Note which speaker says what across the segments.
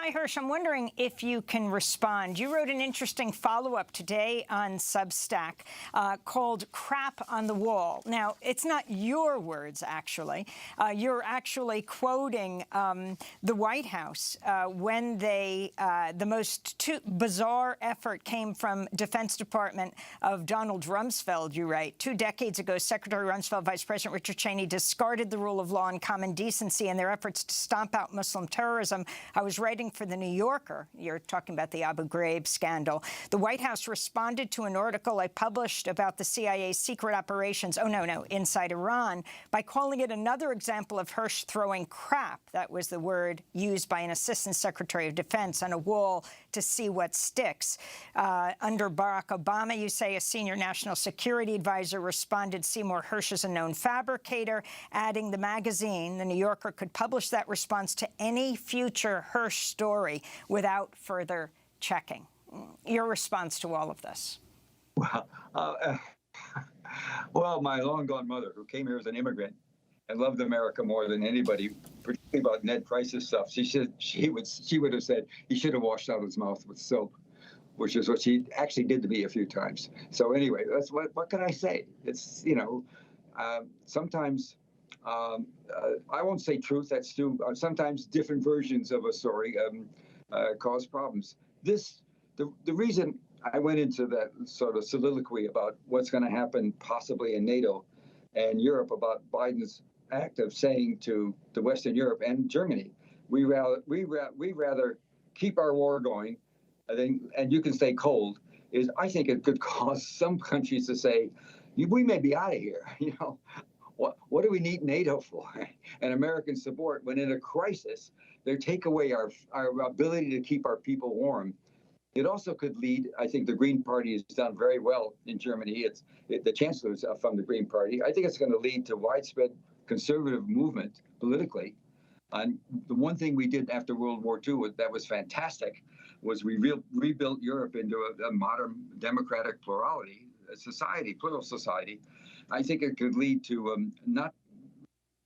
Speaker 1: Hi, Hърш. I'm wondering if you can respond. You wrote an interesting follow-up today on Substack called Crap on the Wall. Now, it's not your words, actually. You're actually quoting the White House when they, the most bizarre effort came from Defense Department of Donald Rumsfeld, you write. 2 decades ago, Secretary Rumsfeld, Vice President Richard Cheney discarded the rule of law and common decency in their efforts to stomp out Muslim terrorism. I was writing for The New Yorker. You're talking about the Abu Ghraib scandal. The White House responded to an article I published about the CIA's secret operations, inside Iran, by calling it another example of Hърш throwing crap, that was the word used by an Assistant Secretary of Defense, on a wall to see what sticks. Under Barack Obama, you say a senior national security advisor responded Seymour Hersh is a known fabricator, adding the magazine, The New Yorker, could publish that response to any future Hърш story without further checking. Your response to all of this?
Speaker 2: Well, my long-gone mother, who came here as an immigrant and loved America more than anybody, particularly about Ned Price's stuff, she would have said he should have washed out his mouth with soap, which is what she actually did to me a few times. So anyway, that's what can I say? It's, sometimes I won't say truth. That's true. Sometimes different versions of a story cause problems. The reason I went into that sort of soliloquy about what's going to happen possibly in NATO and Europe about Biden's act of saying to the Western Europe and Germany, we rather keep our war going, and you can stay cold, is I think it could cause some countries to say, we may be out of here. What do we need NATO for? And American support when in a crisis, they take away our ability to keep our people warm. It also could lead, I think the Green Party has done very well in Germany. The chancellor's from the Green Party. I think it's going to lead to widespread conservative movement politically. And the one thing we did after World War II that was fantastic was we rebuilt Europe into a modern democratic plurality society, plural society. I think it could lead to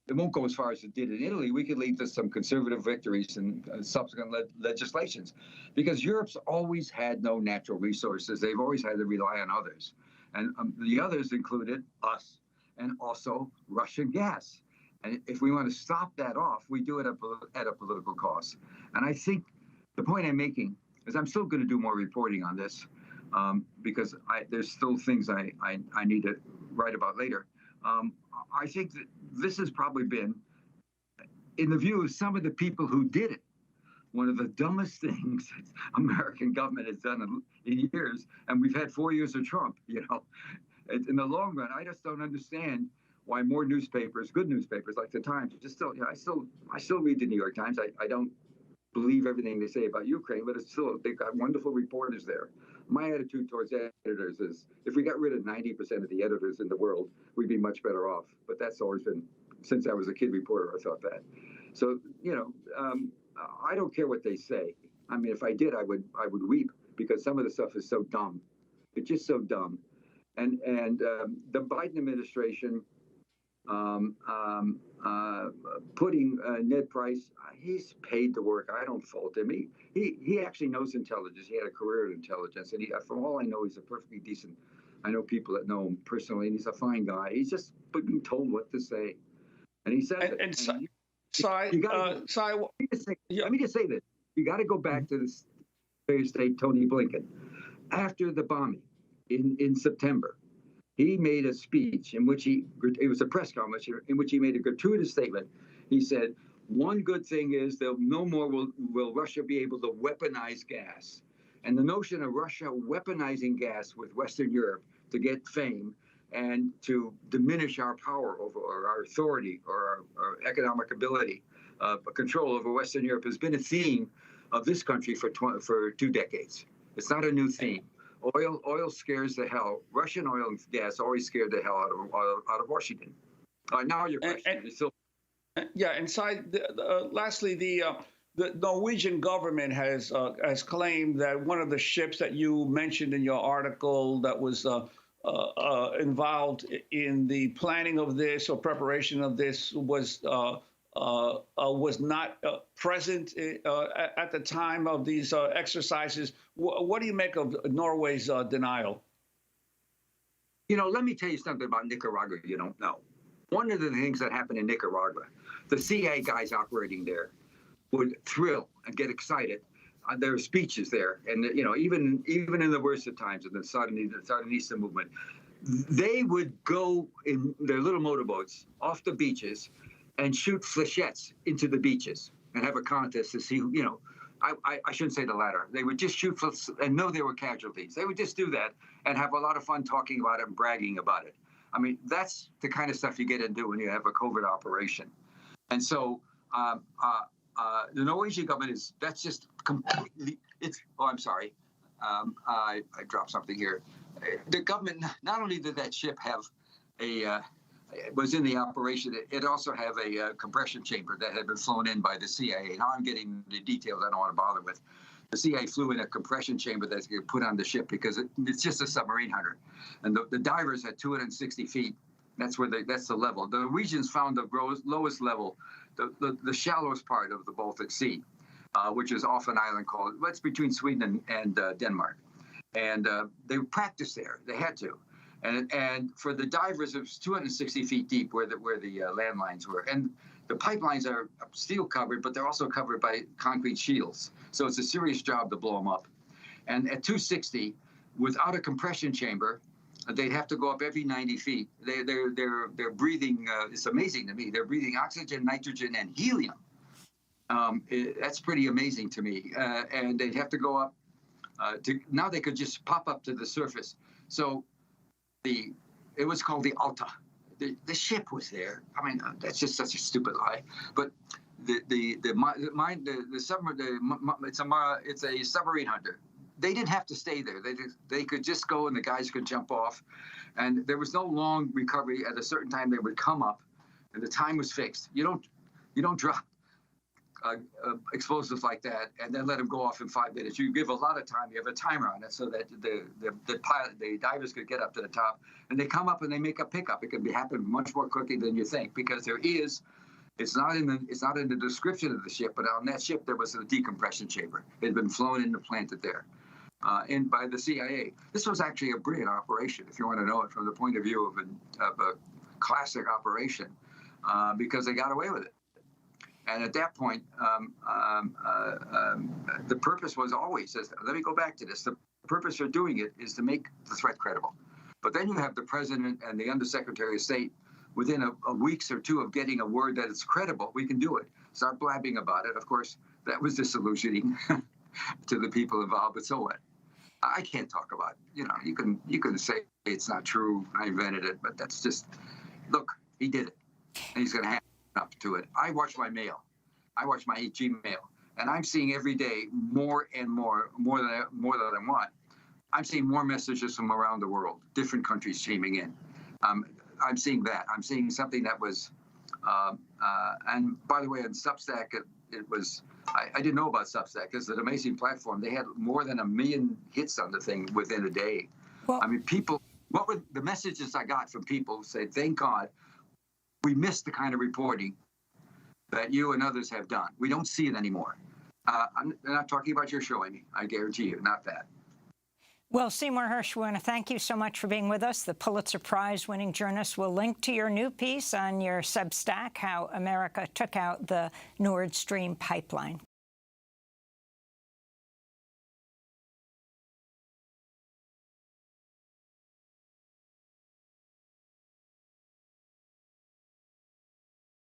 Speaker 2: it won't go as far as it did in Italy. We could lead to some conservative victories and subsequent legislations, because Europe's always had no natural resources. They've always had to rely on others. And the others included us and also Russian gas. And if we want to stop that off, we do it at a political cost. And I think the point I'm making is I'm still going to do more reporting on this because there's still things I need to write about later. I think that this has probably been, in the view of some of the people who did it, one of the dumbest things that American government has done in years. And we've had 4 years of Trump, In the long run, I just don't understand why more newspapers, good newspapers like the Times, I still read the New York Times. I don't believe everything they say about Ukraine, but they've got wonderful reporters there. My attitude towards editors is, if we got rid of 90% of the editors in the world, we'd be much better off. But that's always been, since I was a kid reporter, I thought that. So, I don't care what they say. I mean, if I did, I would weep, because some of the stuff is so dumb. It's just so dumb. And the Biden administration putting Ned Price, he's paid to work. I don't fault him. He actually knows intelligence. He had a career in intelligence, and from all I know, he's a perfectly decent. I know people that know him personally, and he's a fine guy. He's just being told what to say, and he says it. Let me just say this: you got to go back to the Secretary of State Tony Blinken after the bombing in September. He made a speech in which it was a press conference in which he made a gratuitous statement. He said, one good thing is that no more will Russia be able to weaponize gas. And the notion of Russia weaponizing gas with Western Europe to get fame and to diminish our power over, or our authority, or our economic ability, control over Western Europe has been a theme of this country for 2 decades. It's not a new theme. Oil scares the hell. Russian oil and gas always scared the hell out of Washington. Now your question is still.
Speaker 3: Yeah, lastly, the Norwegian government has claimed that one of the ships that you mentioned in your article that was involved in the planning of this or preparation of this was was not present at the time of these exercises. What do you make of Norway's denial?
Speaker 2: You know, let me tell you something about Nicaragua you don't know. One of the things that happened in Nicaragua, the CIA guys operating there would thrill and get excited. There were speeches there, and you know, even in the worst of times, in the Sandinista movement, they would go in their little motorboats off the beaches and shoot flechettes into the beaches and have a contest to see, you know, I shouldn't say the latter. They would just shoot and know there were casualties. They would just do that and have a lot of fun talking about it and bragging about it. I mean, that's the kind of stuff you get into when you have a covert operation. And so the Norwegian government that's just completely, I'm sorry. I dropped something here. The government, not only did that ship have was in the operation, it also have a compression chamber that had been flown in by the CIA. Now I'm getting the details I don't want to bother with. The CIA flew in a compression chamber that's put on the ship because it's just a submarine hunter. And the divers at 260 feet, that's the level. The Norwegians found the lowest level, the shallowest part of the Baltic Sea, which is off an island called, it's between Sweden and Denmark. And they practiced there. They had to. And for the divers, it was 260 feet deep where the landlines were. And the pipelines are steel covered, but they're also covered by concrete shields. So it's a serious job to blow them up. And at 260, without a compression chamber, they'd have to go up every 90 feet. They're breathing, it's amazing to me, they're breathing oxygen, nitrogen, and helium. That's pretty amazing to me. And they'd have to go up, now they could just pop up to the surface. So it was called the Alta. The ship was there. I mean, that's just such a stupid lie. But it's a submarine hunter. They didn't have to stay there. They could just go and the guys could jump off. And there was no long recovery. At a certain time, they would come up, and the time was fixed. You don't drop explosives like that and then let them go off in 5 minutes. You give a lot of time. You have a timer on it so that the divers could get up to the top, and they come up and they make a pickup. It can happen much more quickly than you think because it's not in the description of the ship, but on that ship there was a decompression chamber. It had been flown in and planted there, by the CIA. This was actually a brilliant operation, if you want to know it from the point of view of a classic operation, because they got away with it. And at that point, the purpose was always, let me go back to this, the purpose for doing it is to make the threat credible. But then you have the president and the undersecretary of state within a weeks or two of getting a word that it's credible, we can do it. Start blabbing about it. Of course, that was disillusioning to the people involved, but so what? I can't talk about it. You know, you can say it's not true, I invented it, but that's just, look, he did it, and he's going to have up to it. I watch my mail. I watch my Gmail, and I'm seeing every day more and more than I want. I'm seeing more messages from around the world, different countries chiming in. I'm seeing that. I'm seeing something that was, and by the way, on Substack, it was, I didn't know about Substack. It's an amazing platform. They had more than 1 million hits on the thing within a day. Well, I mean, what were the messages I got from people who said, thank God, we missed the kind of reporting that you and others have done. We don't see it anymore. I'm not talking about your show, Amy. I guarantee you, not that.
Speaker 1: Well, Seymour Hърш, we want to thank you so much for being with us. The Pulitzer Prize-winning journalist will link to your new piece on your Substack, How America Took Out the Nord Stream Pipeline.